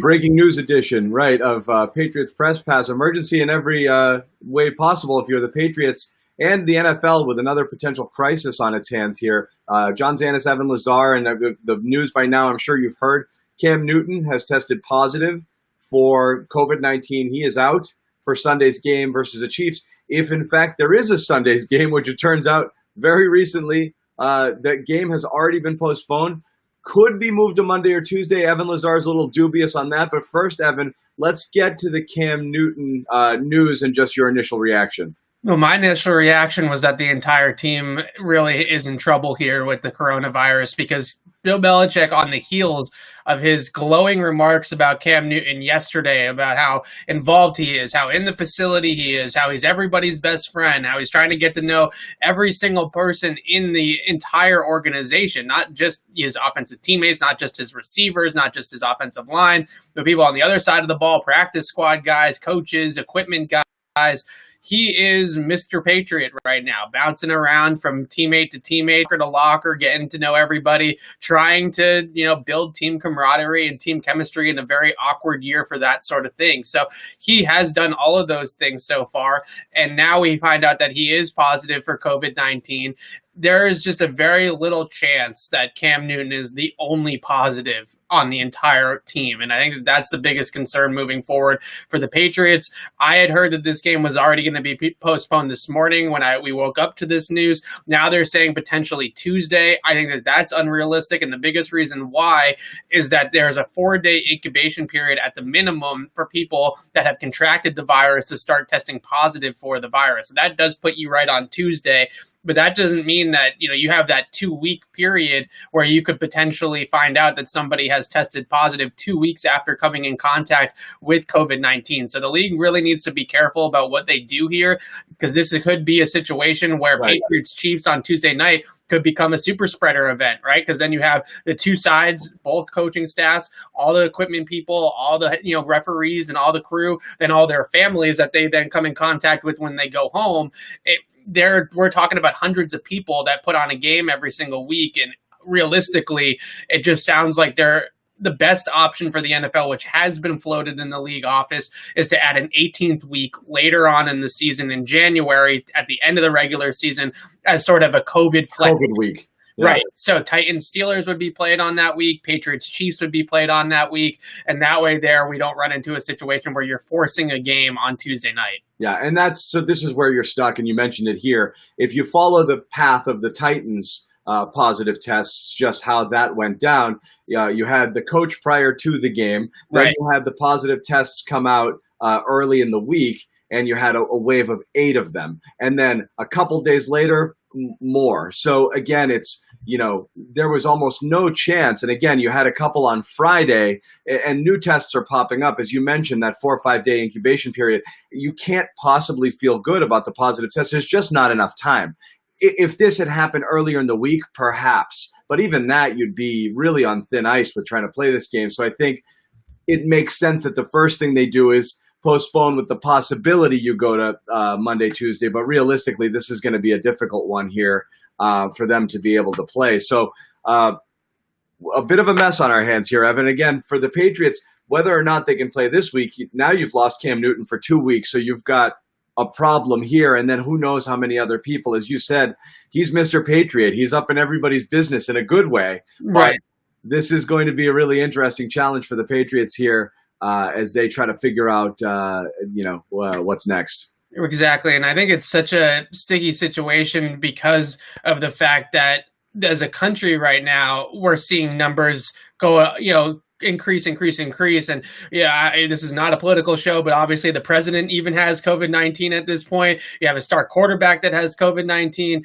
Breaking news edition, right, of Patriots Press Pass. Emergency in every way possible if you're the Patriots and the NFL with another potential crisis on its hands here. John Zannis, Evan Lazar, and the news by now, I'm sure you've heard, Cam Newton has tested positive for COVID-19. He is out for Sunday's game versus the Chiefs. If, in fact, there is a Sunday's game, which it turns out very recently, that game has already been postponed. Could be moved to Monday or Tuesday. Evan Lazar is a little dubious on that. But first, Evan, let's get to the Cam Newton news and just your initial reaction. Well, my initial reaction was that the entire team really is in trouble here with the coronavirus because Bill Belichick, on the heels of his glowing remarks about Cam Newton yesterday, about how involved he is, how in the facility he is, how he's everybody's best friend, how he's trying to get to know every single person in the entire organization, not just his offensive teammates, not just his receivers, not just his offensive line, but people on the other side of the ball, practice squad guys, coaches, equipment guys. He is Mr. Patriot right now, bouncing around from teammate to teammate, locker to locker, getting to know everybody, trying to, build team camaraderie and team chemistry in a very awkward year for that sort of thing. So he has done all of those things so far. And now we find out that he is positive for COVID-19. There is just a very little chance that Cam Newton is the only positive on the entire team. And I think that that's the biggest concern moving forward for the Patriots. I had heard that this game was already going to be postponed this morning when we woke up to this news. Now they're saying potentially Tuesday. I think that that's unrealistic. And the biggest reason why is that there's a 4-day incubation period at the minimum for people that have contracted the virus to start testing positive for the virus. So that does put you right on Tuesday. But that doesn't mean that, you have that 2-week period where you could potentially find out that somebody has tested positive 2 weeks after coming in contact with COVID-19. So the league really needs to be careful about what they do here, because this could be a situation where Patriots Chiefs on Tuesday night could become a super spreader event, right? Because then you have the two sides, both coaching staffs, all the equipment people, all the referees and all the crew, then all their families that they then come in contact with when they go home. We're talking about hundreds of people that put on a game every single week. And realistically, it just sounds like the best option for the NFL, which has been floated in the league office, is to add an 18th week later on in the season in January at the end of the regular season as sort of a COVID week. Yeah. Right. So Titans Steelers would be played on that week. Patriots Chiefs would be played on that week. And that way we don't run into a situation where you're forcing a game on Tuesday night. Yeah. And this is where you're stuck. And you mentioned it here. If you follow the path of the Titans positive tests, just how that went down, you had the coach prior to the game. Then you had the positive tests come out early in the week, and you had a wave of 8 of them. And then a couple days later, more. So again, it's, there was almost no chance. And again, you had a couple on Friday, and new tests are popping up. As you mentioned, that 4 or 5 day incubation period, you can't possibly feel good about the positive test. There's just not enough time. If this had happened earlier in the week, perhaps, but even that, you'd be really on thin ice with trying to play this game. So I think it makes sense that the first thing they do is postpone with the possibility you go to Monday, Tuesday. But realistically, this is going to be a difficult one here for them to be able to play. So a bit of a mess on our hands here, Evan. Again, for the Patriots, whether or not they can play this week, now you've lost Cam Newton for 2 weeks. So you've got a problem here. And then who knows how many other people, as you said, he's Mr. Patriot. He's up in everybody's business in a good way. Right. But this is going to be a really interesting challenge for the Patriots here as they try to figure out, what's next. Exactly. And I think it's such a sticky situation because of the fact that as a country right now, we're seeing numbers go, increase. And this is not a political show, but obviously the president even has COVID-19 at this point. You have a star quarterback that has COVID-19.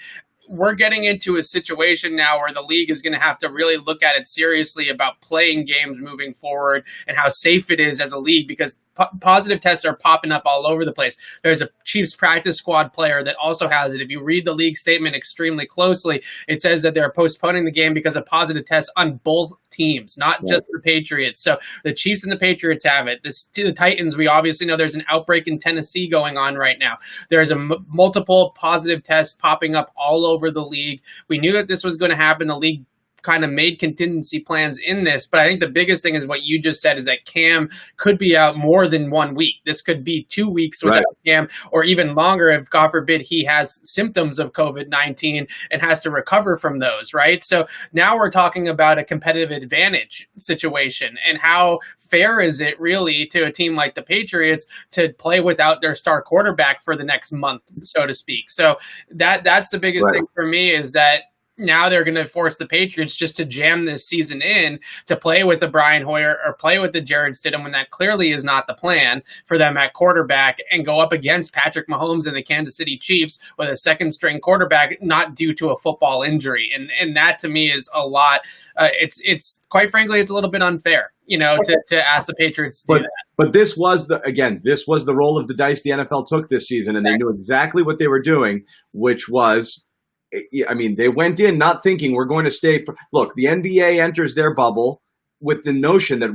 We're getting into a situation now where the league is going to have to really look at it seriously about playing games moving forward and how safe it is as a league, because positive tests are popping up all over the place. There's a Chiefs practice squad player that also has it. If you read the league statement extremely closely, it says that they're postponing the game because of positive tests on both teams, not just the Patriots. So the Chiefs and the Patriots have it. The Titans, we obviously know there's an outbreak in Tennessee going on right now. There's multiple positive tests popping up all over the league. We knew that this was going to happen. The league kind of made contingency plans in this, but I think the biggest thing is what you just said, is that Cam could be out more than 1 week. This could be 2 weeks without Cam, or even longer if, God forbid, he has symptoms of COVID-19 and has to recover from those, right? So now we're talking about a competitive advantage situation, and how fair is it really to a team like the Patriots to play without their star quarterback for the next month, so to speak. So that's the biggest thing for me, is that now they're going to force the Patriots just to jam this season in to play with the Brian Hoyer or play with the Jared Stidham, when that clearly is not the plan for them at quarterback, and go up against Patrick Mahomes and the Kansas City Chiefs with a second string quarterback, not due to a football injury. And that to me is a lot. It's quite frankly, it's a little bit unfair, to ask the Patriots to do that. But this was the roll of the dice the NFL took this season, and they knew exactly what they were doing, which was, they went in not thinking we're going to stay. Look, the NBA enters their bubble with the notion that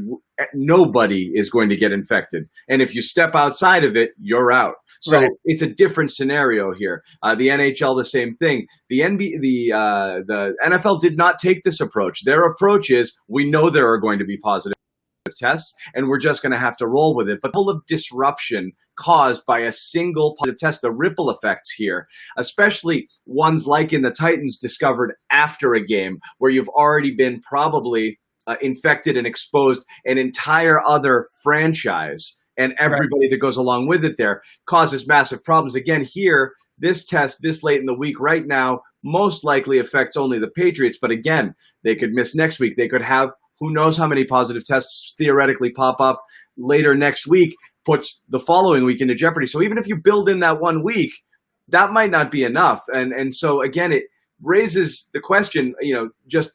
nobody is going to get infected. And if you step outside of it, you're out. So It's a different scenario here. The NHL, the same thing. The NFL did not take this approach. Their approach is, we know there are going to be positive tests, and we're just going to have to roll with it. But full of disruption caused by a single positive test, the ripple effects here, especially ones like in the Titans discovered after a game, where you've already been probably infected and exposed an entire other franchise, and everybody that goes along with it there, causes massive problems. Again, here, this test this late in the week right now most likely affects only the Patriots, but again, they could miss next week. They could have who knows how many positive tests theoretically pop up later next week, puts the following week into jeopardy. So even if you build in that 1 week, that might not be enough. And so again, it raises the question, just,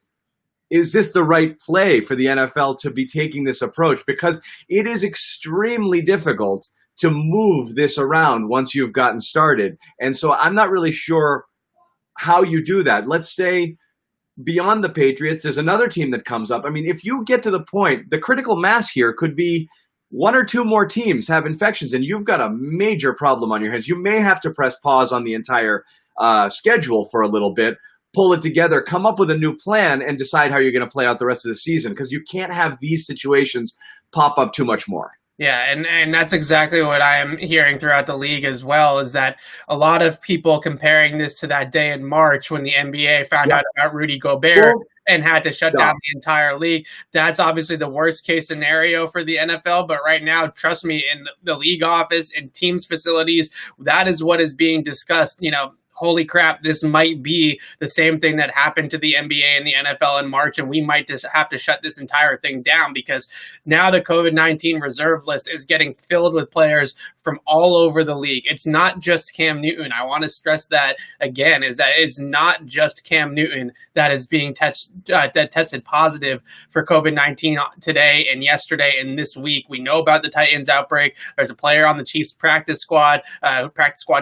is this the right play for the NFL to be taking this approach? Because it is extremely difficult to move this around once you've gotten started. And so I'm not really sure how you do that. Let's say beyond the Patriots, there's another team that comes up. If you get to the point, the critical mass here could be 1 or 2 more teams have infections, and you've got a major problem on your hands. You may have to press pause on the entire schedule for a little bit, pull it together, come up with a new plan, and decide how you're going to play out the rest of the season, because you can't have these situations pop up too much more. Yeah, and that's exactly what I am hearing throughout the league as well, is that a lot of people comparing this to that day in March when the NBA found out about Rudy Gobert and had to shut down the entire league. That's obviously the worst case scenario for the NFL, but right now, trust me, in the league office, in teams' facilities, that is what is being discussed. Holy crap, this might be the same thing that happened to the NBA and the NFL in March, and we might just have to shut this entire thing down, because now the COVID-19 reserve list is getting filled with players from all over the league. It's not just Cam Newton. I want to stress that again, is that it's not just Cam Newton that is being that tested positive for COVID-19 today and yesterday and this week. We know about the Titans outbreak. There's a player on the Chiefs practice squad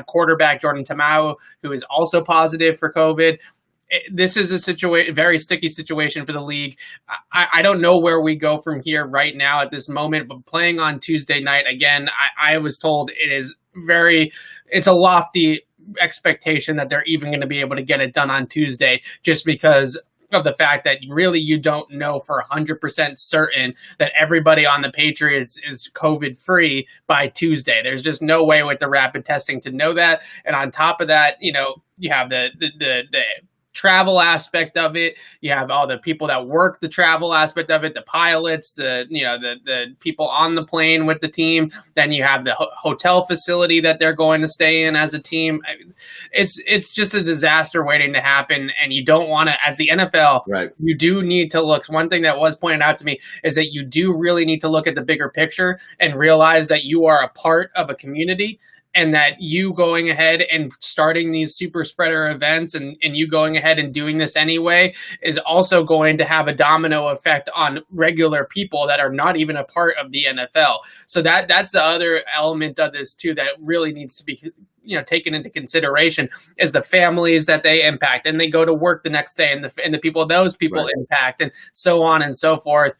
quarterback, Jordan Tamau, who is also positive for COVID. This is a very sticky situation for the league. I don't know where we go from here right now at this moment, but playing on Tuesday night, again, I was told it's a lofty expectation that they're even going to be able to get it done on Tuesday, just because of the fact that really you don't know for 100% certain that everybody on the Patriots is COVID-free by Tuesday. There's just no way with the rapid testing to know that. And on top of that, you have the travel aspect of it. You have all the people that work the travel aspect of it, the pilots, the people on the plane with the team. Then you have the hotel facility that they're going to stay in as a team. It's just a disaster waiting to happen. And you don't want to, as the NFL, you do need to look. One thing that was pointed out to me is that you do really need to look at the bigger picture and realize that you are a part of a community, and that you going ahead and starting these super spreader events and you going ahead and doing this anyway is also going to have a domino effect on regular people that are not even a part of the NFL. So that's the other element of this too that really needs to be taken into consideration, is the families that they impact, and they go to work the next day, and the people those people impact, and so on and so forth.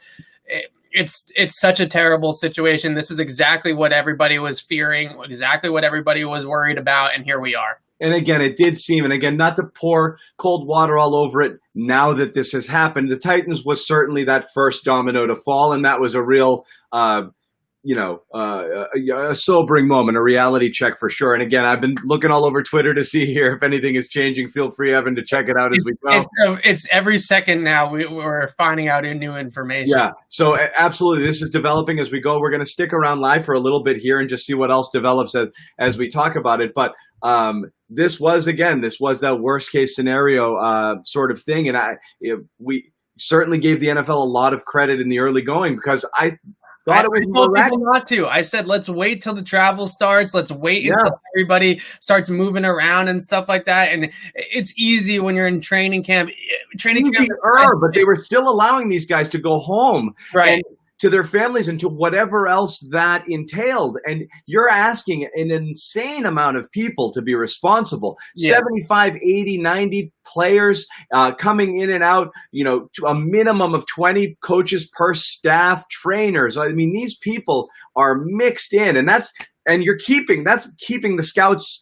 It's such a terrible situation. This is exactly what everybody was fearing, exactly what everybody was worried about, and here we are. And again, it did seem, and again, not to pour cold water all over it now that this has happened, the Titans was certainly that first domino to fall, and that was a real, a sobering moment, a reality check for sure. And again, I've been looking all over Twitter to see here if anything is changing. Feel free, Evan, to check it out as we go. It's every second now we're finding out new information. Yeah, so absolutely, this is developing as we go. We're going to stick around live for a little bit here and just see what else develops as we talk about it. But this was that worst case scenario sort of thing, and we certainly gave the NFL a lot of credit in the early going because I told people not to. I said, let's wait till the travel starts. Let's wait until everybody starts moving around and stuff like that. And it's easy when you're in training camp. But they were still allowing these guys to go home. Right. And to their families and to whatever else that entailed. And you're asking an insane amount of people to be responsible. 75, 80, 90 players coming in and out, to a minimum of 20 coaches per staff, trainers. I mean, these people are mixed in, and that's keeping the scouts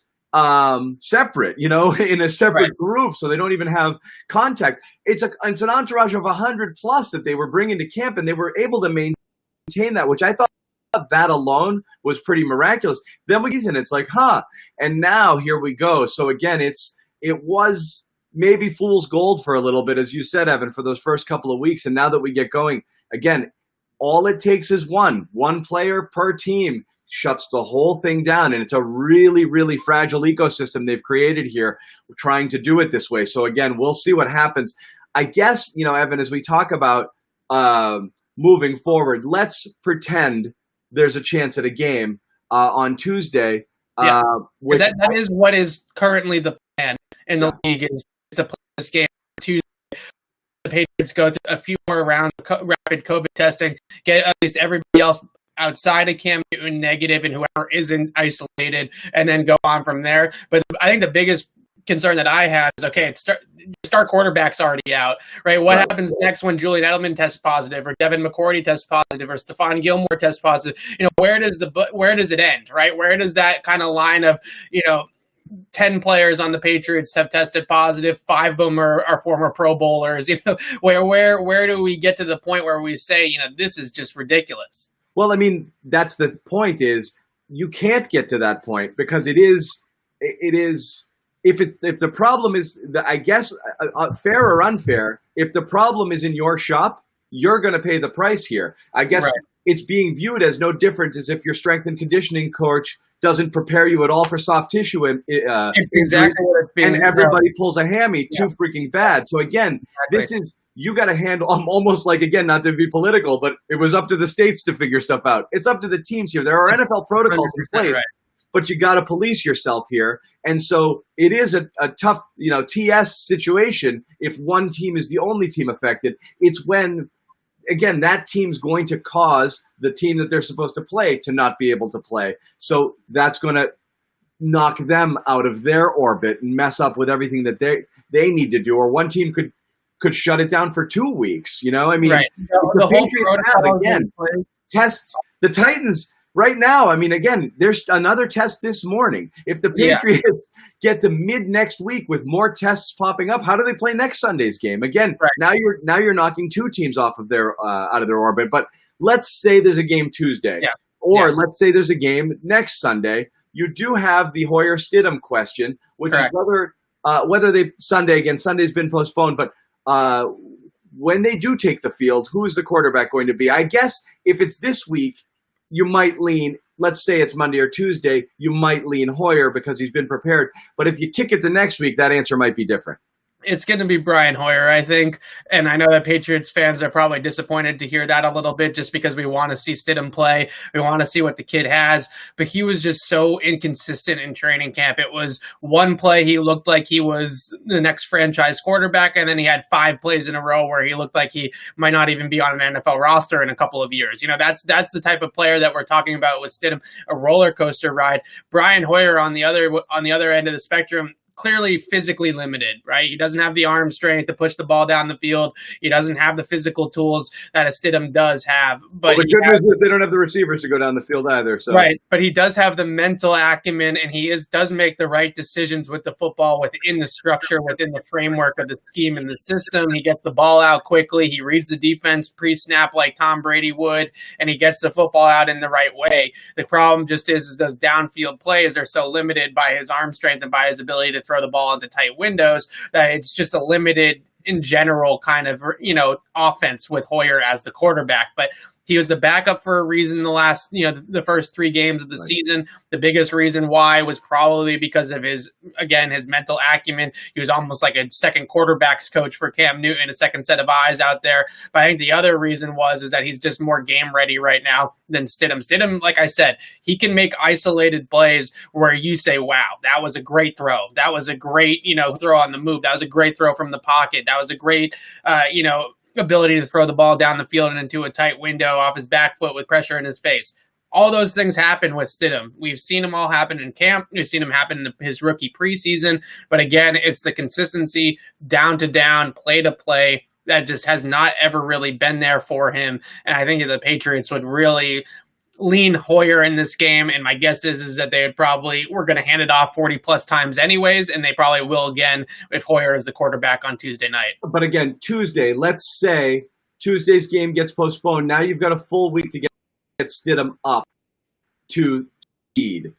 separate, in a separate group, so they don't even have contact. It's an entourage of 100 plus that they were bringing to camp, and they were able to maintain that, which I thought that alone was pretty miraculous. Then it's like, and now here we go. So again, it was maybe fool's gold for a little bit, as you said, Evan, for those first couple of weeks, and now that we get going, again, all it takes is one player per team shuts the whole thing down, and it's a really, really fragile ecosystem they've created here. We're trying to do it this way. So again, we'll see what happens. I guess, Evan, as we talk about moving forward, let's pretend there's a chance at a game on Tuesday. That is what is currently the plan in the league, is to play this game Tuesday. The Patriots go through a few more rounds of rapid COVID testing, get at least everybody else outside of Cam Newton negative and whoever isn't isolated, and then go on from there. But I think the biggest concern that I have is, star quarterback's already out, right? What happens next when Julian Edelman tests positive, or Devin McCourty tests positive, or Stephon Gilmore tests positive? Where does it end, right? Where does that kind of line of, 10 players on the Patriots have tested positive, 5 of them are former Pro Bowlers? Where do we get to the point where we say, this is just ridiculous? Well, I mean, that's the point, is you can't get to that point because it is if the problem is, I guess, fair or unfair, if the problem is in your shop, you're going to pay the price here. I guess it's being viewed as no different as if your strength and conditioning coach doesn't prepare you at all for soft tissue exactly what it's being, and everybody pulls a hammy. Too freaking bad. So again, this is, you got to handle, almost like, again, not to be political, but it was up to the states to figure stuff out. It's up to the teams here. There are NFL protocols in place, but you got to police yourself here. And so it is a tough, TS situation if one team is the only team affected. It's when, again, that team's going to cause the team that they're supposed to play to not be able to play. So that's going to knock them out of their orbit and mess up with everything that they need to do. Or one team could shut it down for 2 weeks. I mean, the Patriots have, again, tests. The Titans right now, I mean, again, there's another test this morning. If the Patriots get to mid next week with more tests popping up, how do they play next Sunday's game? Again, now you're knocking 2 teams off of their out of their orbit. But let's say there's a game Tuesday, or let's say there's a game next Sunday. You do have the Hoyer Stidham question, which is whether they Sunday again. Sunday's been postponed, but when they do take the field, who is the quarterback going to be? I guess if it's this week, you might lean, let's say it's Monday or Tuesday, you might lean Hoyer because he's been prepared. But if you kick it to next week, that answer might be different. It's going to be Brian Hoyer, I think. And I know that Patriots fans are probably disappointed to hear that a little bit, just because we want to see Stidham play. We want to see what the kid has. But he was just so inconsistent in training camp. It was one play he looked like he was the next franchise quarterback, and then he had 5 plays in a row where he looked like he might not even be on an NFL roster in a couple of years. That's the type of player that we're talking about with Stidham, a roller coaster ride. Brian Hoyer on the other end of the spectrum, clearly physically limited, right? He doesn't have the arm strength to push the ball down the field. He doesn't have the physical tools that a Stidham does have. But the good news is they don't have the receivers to go down the field either. So. Right, but he does have the mental acumen, and he does make the right decisions with the football within the structure, within the framework of the scheme and the system. He gets the ball out quickly. He reads the defense pre-snap like Tom Brady would, and he gets the football out in the right way. The problem just is those downfield plays are so limited by his arm strength and by his ability to throw the ball into tight windows that it's just a limited, in general, kind of, offense with Hoyer as the quarterback. But he was the backup for a reason the first 3 games of the season. The biggest reason why was probably because of his mental acumen. He was almost like a second quarterback's coach for Cam Newton, a second set of eyes out there. But I think the other reason is that he's just more game ready right now than Stidham. Stidham, like I said, he can make isolated plays where you say, wow, that was a great throw. That was a great, throw on the move. That was a great throw from the pocket. That was a great, ability to throw the ball down the field and into a tight window off his back foot with pressure in his face. All those things happen with Stidham. We've seen them all happen in camp. We've seen them happen in his rookie preseason. But again, it's the consistency down to down, play to play that just has not ever really been there for him. And I think that the Patriots would really lean Hoyer in this game, and my guess is that they were going to hand it off 40 plus times anyways, and they probably will again if Hoyer is the quarterback on Tuesday night. But again, Tuesday, let's say Tuesday's game gets postponed. Now you've got a full week to get Stidham up to speed.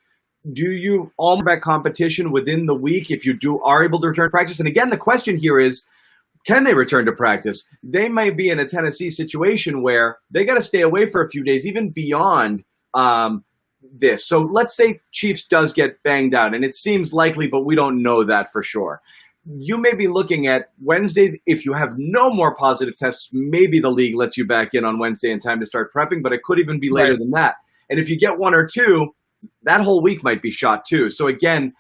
Do you almost back competition within the week if you are able to return to practice? And again, the question here is, can they return to practice? They might be in a Tennessee situation where they got to stay away for a few days, even beyond this. So let's say Chiefs does get banged out, and it seems likely, but we don't know that for sure. You may be looking at Wednesday. If you have no more positive tests, maybe the league lets you back in on Wednesday in time to start prepping, but it could even be later than that. And if you get 1 or 2, that whole week might be shot too. So again,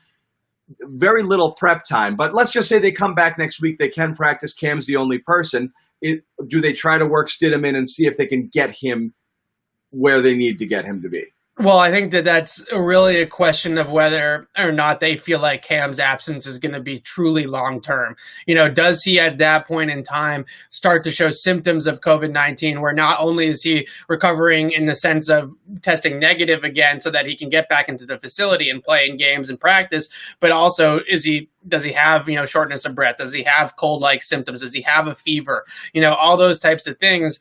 very little prep time, but let's just say they come back next week. They can practice. Cam's the only person. Do they try to work Stidham in and see if they can get him where they need to get him to be? Well, I think that's really a question of whether or not they feel like Cam's absence is going to be truly long-term. Does he at that point in time start to show symptoms of COVID-19 where not only is he recovering in the sense of testing negative again so that he can get back into the facility and play in games and practice, but also does he have, shortness of breath? Does he have cold-like symptoms? Does he have a fever? All those types of things.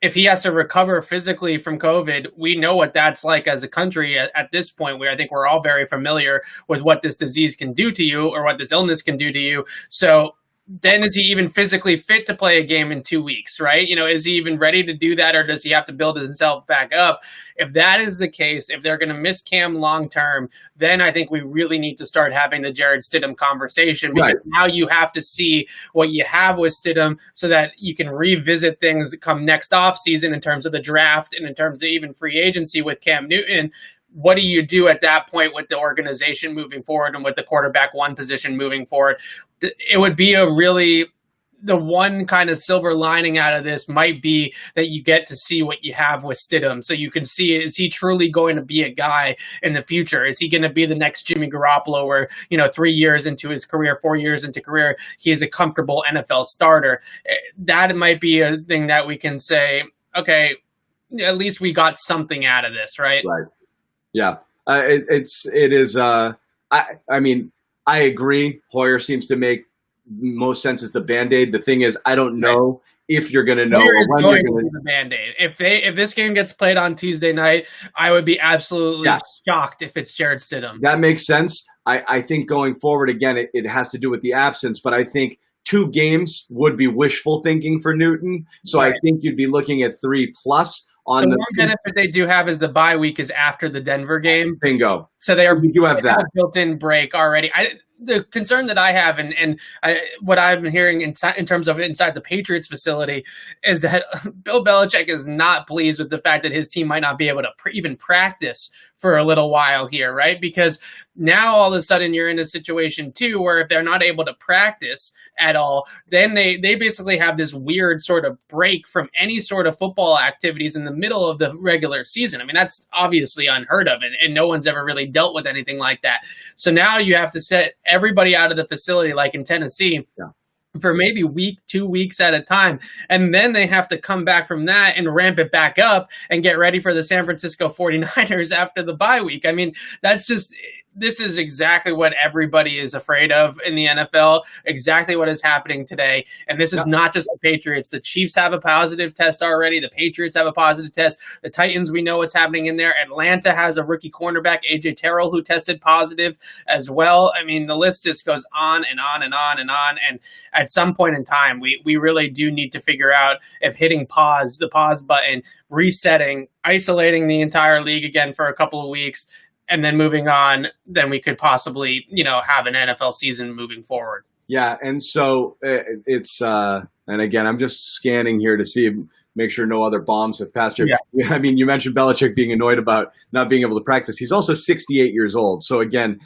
If he has to recover physically from COVID, we know what that's like as a country at this point, where I think we're all very familiar with what this disease can do to you or what this illness can do to you. So then is he even physically fit to play a game in 2 weeks, right? Is he even ready to do that, or does he have to build himself back up? If that is the case, if they're going to miss Cam long-term, then I think we really need to start having the Jared Stidham conversation, because now you have to see what you have with Stidham so that you can revisit things that come next offseason in terms of the draft and in terms of even free agency with Cam Newton. What do you do at that point with the organization moving forward and with the quarterback 1 position moving forward? It would be the one kind of silver lining out of this might be that you get to see what you have with Stidham. So you can see, is he truly going to be a guy in the future? Is he going to be the next Jimmy Garoppolo where, 3 years into his career, 4 years into career, he is a comfortable NFL starter? That might be a thing that we can say, okay, at least we got something out of this, right? Right. Yeah, it is. I mean, I agree. Hoyer seems to make most sense as the Band-Aid. The thing is, I don't know if you're going to know or when you're going to be the Band-Aid. If this game gets played on Tuesday night, I would be absolutely shocked if it's Jared Stidham. That makes sense. I think going forward, again, it has to do with the absence, but I think 2 games would be wishful thinking for Newton. So I think you'd be looking at 3+. The one benefit they do have is the bye week is after the Denver game. Bingo. So you do have that built-in break already. The concern that I have and what I've been hearing in terms of inside the Patriots facility is that Bill Belichick is not pleased with the fact that his team might not be able to even practice for a little while here, right? Because now all of a sudden you're in a situation too where if they're not able to practice at all, then they basically have this weird sort of break from any sort of football activities in the middle of the regular season. I mean, that's obviously unheard of, and no one's ever really dealt with anything like that. So now you have to set everybody out of the facility, like in Tennessee. Yeah. For maybe 2 weeks at a time. And then they have to come back from that and ramp it back up and get ready for the San Francisco 49ers after the bye week. I mean, this is exactly what everybody is afraid of in the NFL, exactly what is happening today. And this is not just the Patriots. The Chiefs have a positive test already. The Patriots have a positive test. The Titans, we know what's happening in there. Atlanta has a rookie cornerback, A.J. Terrell, who tested positive as well. I mean, the list just goes on and on and on and on. And at some point in time, we really do need to figure out if hitting the pause button, resetting, isolating the entire league again for a couple of weeks, and then moving on, then we could possibly, have an NFL season moving forward. Yeah, and so it's and again, I'm just scanning here to make sure no other bombs have passed here. Yeah. I mean, you mentioned Belichick being annoyed about not being able to practice. He's also 68 years old. So again,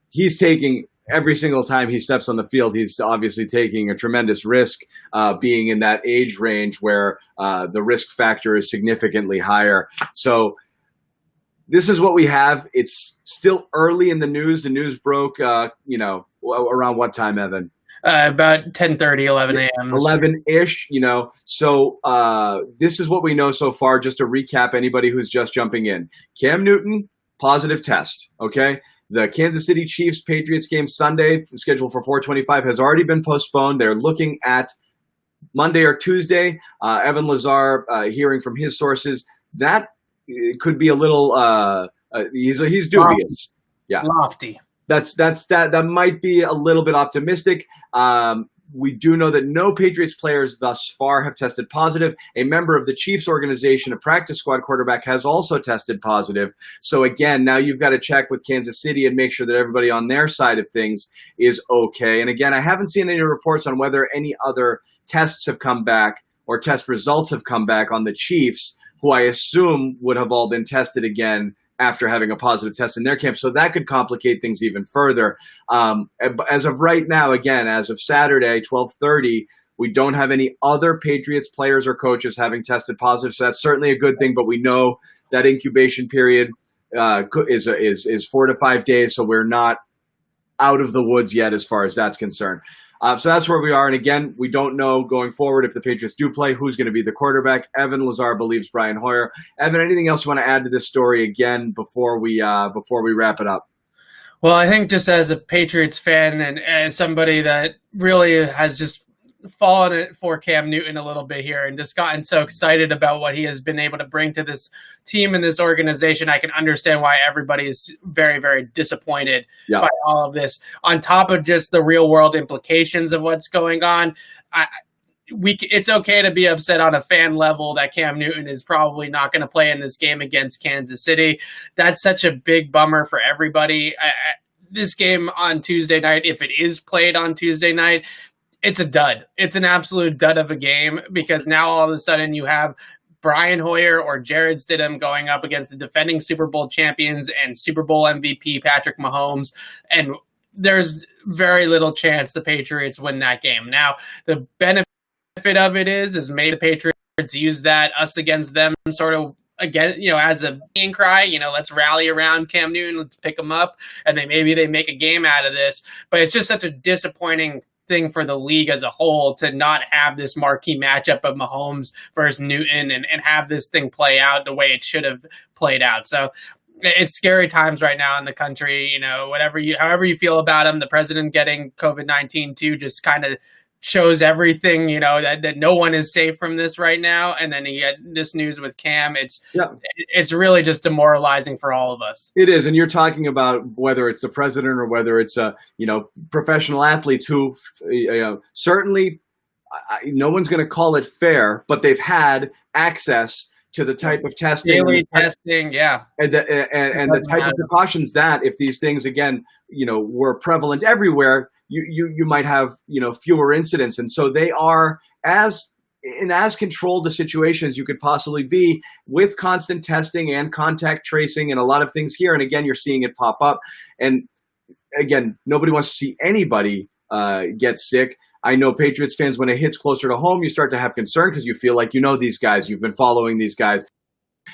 he's taking every single time he steps on the field, he's obviously taking a tremendous risk, being in that age range where the risk factor is significantly higher. So this is what we have. It's still early in the news. The news broke, around what time, Evan? About 10:30, 11 a.m. 11-ish, So this is what we know so far. Just to recap, anybody who's just jumping in. Cam Newton, positive test, okay? The Kansas City Chiefs-Patriots game Sunday, scheduled for 4:25, has already been postponed. They're looking at Monday or Tuesday. Evan Lazar, hearing from his sources, that it could be a little he's dubious. Yeah. Lofty. That might be a little bit optimistic. We do know that no Patriots players thus far have tested positive. A member of the Chiefs organization, a practice squad quarterback, has also tested positive. So again, now you've got to check with Kansas City and make sure that everybody on their side of things is okay. And again, I haven't seen any reports on whether any other tests have come back or test results have come back on the Chiefs, who I assume would have all been tested again after having a positive test in their camp. So that could complicate things even further. As of right now, again, as of Saturday, 12:30, we don't have any other Patriots players or coaches having tested positive. So that's certainly a good thing, but we know that incubation period is 4 to 5 days. So we're not out of the woods yet as far as that's concerned. So that's where we are. And again, we don't know going forward if the Patriots do play, who's going to be the quarterback. Evan Lazar believes Brian Hoyer. Evan, anything else you want to add to this story again before we wrap it up? Well, I think just as a Patriots fan and as somebody that really has just fallen for Cam Newton a little bit here and just gotten so excited about what he has been able to bring to this team and this organization, I can understand why everybody is very, very disappointed by all of this. On top of just the real world implications of what's going on, it's okay to be upset on a fan level that Cam Newton is probably not going to play in this game against Kansas City. That's such a big bummer for everybody. This game on Tuesday night, if it is played on Tuesday night, it's a dud. It's an absolute dud of a game because now all of a sudden you have Brian Hoyer or Jared Stidham going up against the defending Super Bowl champions and Super Bowl MVP Patrick Mahomes, and there's very little chance the Patriots win that game. Now, the benefit of it is maybe the Patriots use that us against them sort of again, as a being cry, let's rally around Cam Newton, let's pick him up, and then maybe they make a game out of this. But it's just such a disappointing thing for the league as a whole to not have this marquee matchup of Mahomes versus Newton and have this thing play out the way it should have played out. So it's scary times right now in the country. However you feel about him, the president getting COVID-19 too just kind of shows everything, that no one is safe from this right now. And then you get this news with Cam. It's really just demoralizing for all of us. It is. And you're talking about whether it's the president or whether it's, professional athletes who certainly no one's going to call it fair, but they've had access to the type of testing, daily testing, and the type of precautions that if these things again, were prevalent everywhere, you might have fewer incidents, and so they are as in as controlled a situation as you could possibly be with constant testing and contact tracing and a lot of things here. And again, you're seeing it pop up. And again, nobody wants to see anybody get sick. I know Patriots fans, when it hits closer to home, you start to have concern because you feel like you know these guys, you've been following these guys.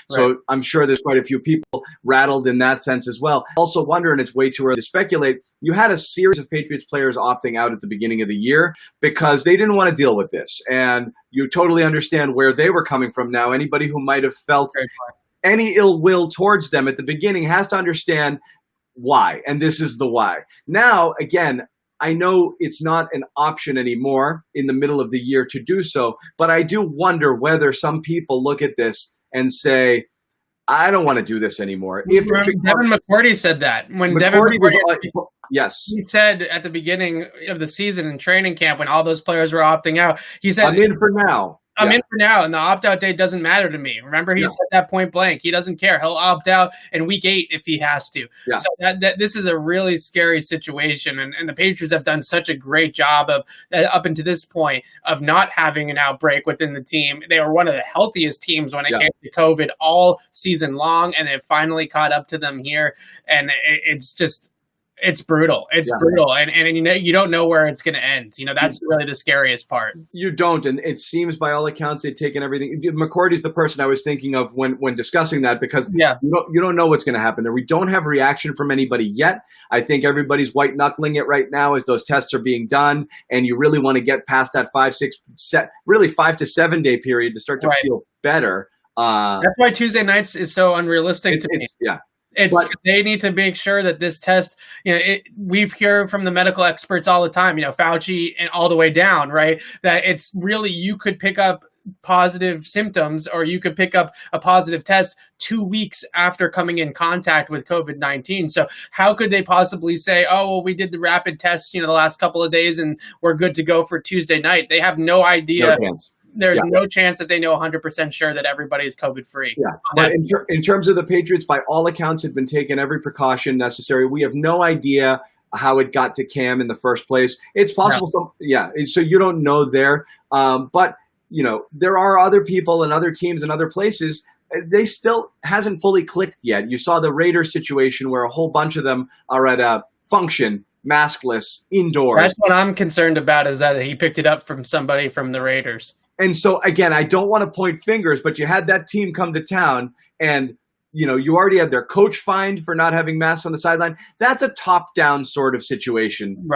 So Right. I'm sure there's quite a few people rattled in that sense as well. Also wonder, and it's way too early to speculate, you had a series of Patriots players opting out at the beginning of the year because they didn't want to deal with this. And you totally understand where they were coming from now. Anybody who might have felt any ill will towards them at the beginning has to understand why. And this is the why. Now, again, I know it's not an option anymore in the middle of the year to do so, but I do wonder whether some people look at this and say, I don't want to do this anymore. If Devin McCourty said that when McCourty McCourty, yes, he said at the beginning of the season in training camp when all those players were opting out, he said, I'm in for now. I'm in for now, and the opt-out date doesn't matter to me. Remember, he said that point blank. He doesn't care. He'll opt out in week 8 if he has to. Yeah. So that this is a really scary situation, and the Patriots have done such a great job of, up until this point, of not having an outbreak within the team. They were one of the healthiest teams when it came to COVID all season long, and it finally caught up to them here, and it's just... It's brutal. It's brutal. And you don't know where it's going to end. That's really the scariest part. You don't. And it seems by all accounts they've taken everything. McCourty's the person I was thinking of when discussing that, because you don't know what's going to happen there. We don't have reaction from anybody yet. I think everybody's white knuckling it right now as those tests are being done. And you really want to get past that 5 to 7 day period to start to feel better. That's why Tuesday nights is so unrealistic to me. They need to make sure that this test, we've heard from the medical experts all the time, Fauci and all the way down, right? That it's really, you could pick up positive symptoms or you could pick up a positive test 2 weeks after coming in contact with COVID-19. So how could they possibly say, oh, well, we did the rapid test, the last couple of days and we're good to go for Tuesday night? They have no idea. There's no chance that they know 100% sure that everybody's COVID-free. Yeah, but in terms of the Patriots, by all accounts, have been taking every precaution necessary. We have no idea how it got to Cam in the first place. It's possible. So you don't know there. But, there are other people and other teams and other places. They still hasn't fully clicked yet. You saw the Raiders situation where a whole bunch of them are at a function, maskless, indoors. That's what I'm concerned about, is that he picked it up from somebody from the Raiders. And so, again, I don't want to point fingers, but you had that team come to town and, you already had their coach fined for not having masks on the sideline. That's a top-down sort of situation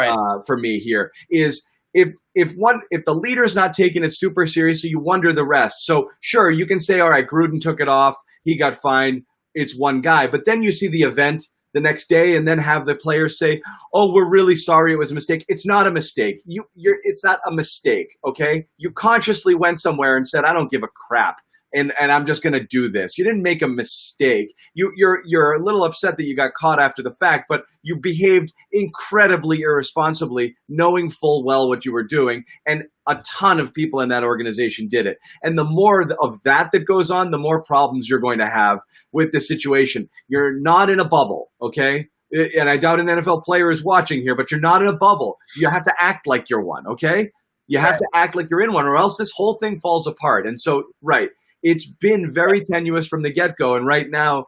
for me here, is if the leader's not taking it super seriously, you wonder the rest. So, sure, you can say, all right, Gruden took it off, he got fined, it's one guy. But then you see the event the next day and then have the players say, oh, we're really sorry, it was a mistake. It's not a mistake. It's not a mistake, okay? You consciously went somewhere and said, I don't give a crap, and I'm just going to do this. You didn't make a mistake. You're a little upset that you got caught after the fact, but you behaved incredibly irresponsibly, knowing full well what you were doing, and a ton of people in that organization did it. And the more of that goes on, the more problems you're going to have with the situation. You're not in a bubble, okay? And I doubt an NFL player is watching here, but you're not in a bubble. You have to act like you're one, okay? You have to act like you're in one, or else this whole thing falls apart. And so, it's been very tenuous from the get-go. And right now,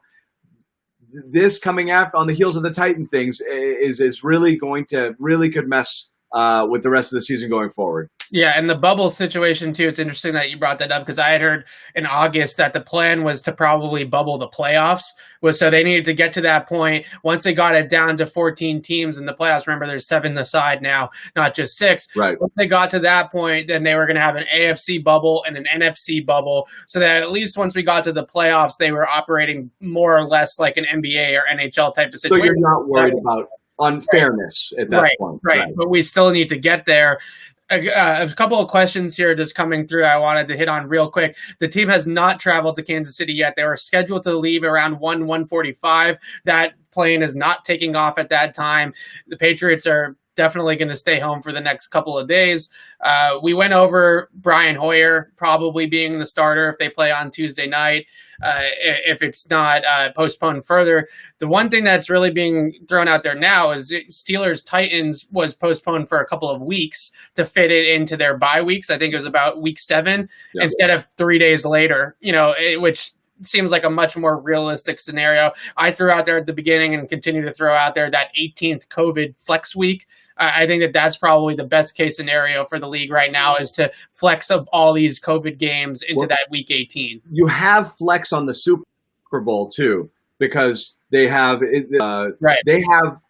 this coming after on the heels of the Titan things is really could mess with the rest of the season going forward. Yeah, and the bubble situation, too, it's interesting that you brought that up, because I had heard in August that the plan was to probably bubble the playoffs. So they needed to get to that point. Once they got it down to 14 teams in the playoffs, remember there's 7 aside now, not just 6. Right. Once they got to that point, then they were going to have an AFC bubble and an NFC bubble, so that at least once we got to the playoffs, they were operating more or less like an NBA or NHL type of situation. So you're not worried about unfairness at that point. Right, but we still need to get there. A couple of questions here just coming through I wanted to hit on real quick. The team has not traveled to Kansas City yet. They were scheduled to leave around 1:45. That plane is not taking off at that time. The Patriots are definitely going to stay home for the next couple of days. We went over Brian Hoyer probably being the starter if they play on Tuesday night, if it's not postponed further. The one thing that's really being thrown out there now is Steelers-Titans was postponed for a couple of weeks to fit it into their bye weeks. I think it was about week 7 instead of 3 days later, which seems like a much more realistic scenario. I threw out there at the beginning and continue to throw out there that 18th COVID flex week. I think that's probably the best case scenario for the league right now, is to flex up all these COVID games into that week 18. You have flex on the Super Bowl too, because they have they have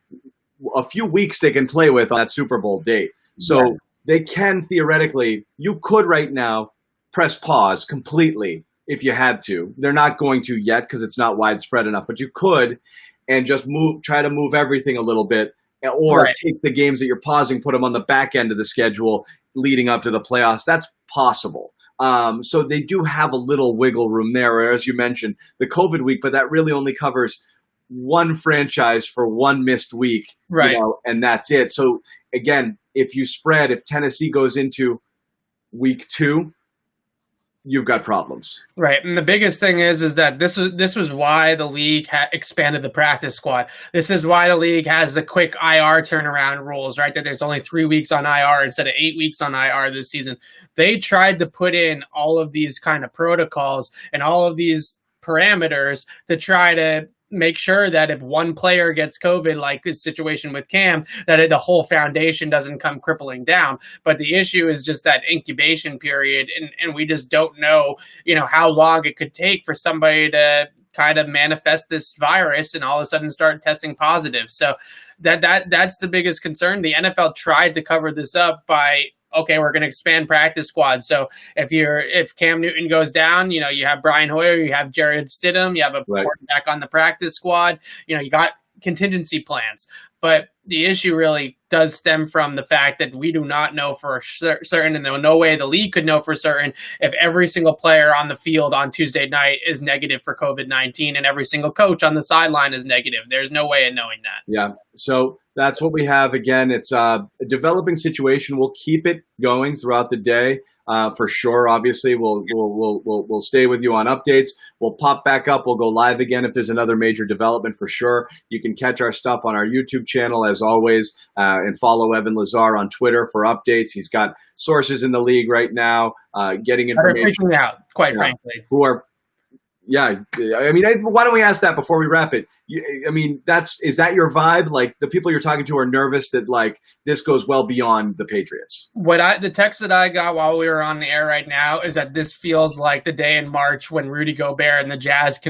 a few weeks they can play with on that Super Bowl date. So they can theoretically, you could right now press pause completely if you had to. They're not going to yet because it's not widespread enough, but you could, and just try to move everything a little bit, or take the games that you're pausing, put them on the back end of the schedule leading up to the playoffs. That's possible. So they do have a little wiggle room there, as you mentioned, the COVID week, but that really only covers one franchise for one missed week, and that's it. So again, if Tennessee goes into week 2, you've got problems. Right. And the biggest thing is that this was why the league expanded the practice squad. This is why the league has the quick IR turnaround rules, right? That there's only 3 weeks on IR instead of 8 weeks on IR this season. They tried to put in all of these kind of protocols and all of these parameters to try to make sure that if one player gets COVID, like this situation with Cam, that the whole foundation doesn't come crippling down. But the issue is just that incubation period, and we just don't know, how long it could take for somebody to kind of manifest this virus and all of a sudden start testing positive. So that's the biggest concern. The NFL tried to cover this up by, okay, we're going to expand practice squads. So if Cam Newton goes down, you have Brian Hoyer, you have Jared Stidham, you have a quarterback on the practice squad, you got contingency plans. But the issue really does stem from the fact that we do not know for certain, and there's no way the league could know for certain, if every single player on the field on Tuesday night is negative for COVID-19 and every single coach on the sideline is negative. There's no way of knowing that. Yeah. So that's what we have. Again, it's a developing situation. We'll keep it going throughout the day, for sure. Obviously, we'll stay with you on updates. We'll pop back up. We'll go live again if there's another major development, for sure. You can catch our stuff on our YouTube channel as always, and follow Evan Lazar on Twitter for updates. He's got sources in the league right now, getting information. Freaking out, quite frankly. Who are. Yeah, I mean, why don't we ask that before we wrap it? I mean, is that your vibe? Like, the people you're talking to are nervous that, like, this goes well beyond the Patriots. The text that I got while we were on the air right now is that this feels like the day in March when Rudy Gobert and the Jazz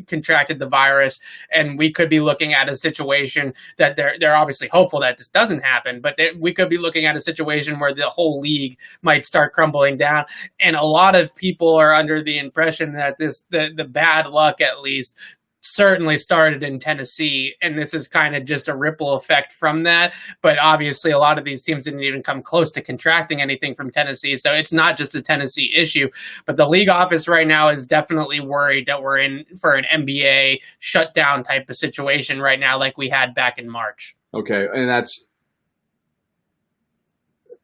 contracted the virus, and we could be looking at a situation that they're obviously hopeful that this doesn't happen, but we could be looking at a situation where the whole league might start crumbling down. And a lot of people are under the impression that the bad luck, at least, certainly started in Tennessee, and this is kind of just a ripple effect from that. But obviously a lot of these teams didn't even come close to contracting anything from Tennessee, so it's not just a Tennessee issue. But the league office right now is definitely worried that we're in for an NBA shutdown type of situation right now, like we had back in March. Okay, and that's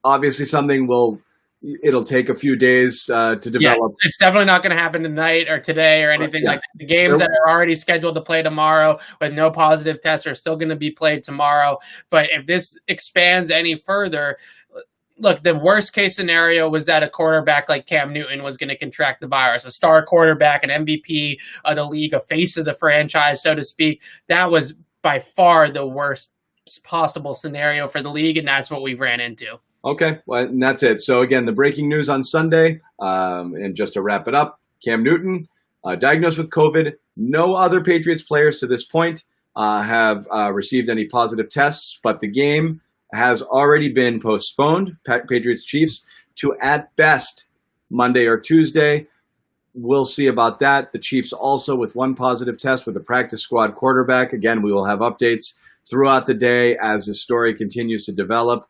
obviously something it'll take a few days to develop. Yeah, it's definitely not going to happen tonight or today or anything like that. The games that are already scheduled to play tomorrow with no positive tests are still going to be played tomorrow. But if this expands any further, look, the worst case scenario was that a quarterback like Cam Newton was going to contract the virus, a star quarterback, an MVP of the league, a face of the franchise, so to speak. That was by far the worst possible scenario for the league, and that's what we've ran into. Okay, well, and that's it. So again, the breaking news on Sunday, and just to wrap it up, Cam Newton diagnosed with COVID. No other Patriots players to this point have received any positive tests, but the game has already been postponed, Patriots Chiefs, to at best Monday or Tuesday. We'll see about that. The Chiefs also with one positive test with the practice squad quarterback. Again, we will have updates throughout the day as this story continues to develop.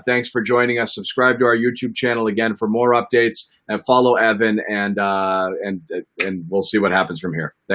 Thanks for joining us. Subscribe to our YouTube channel again for more updates, and follow Evan, and we'll see what happens from here. Thanks.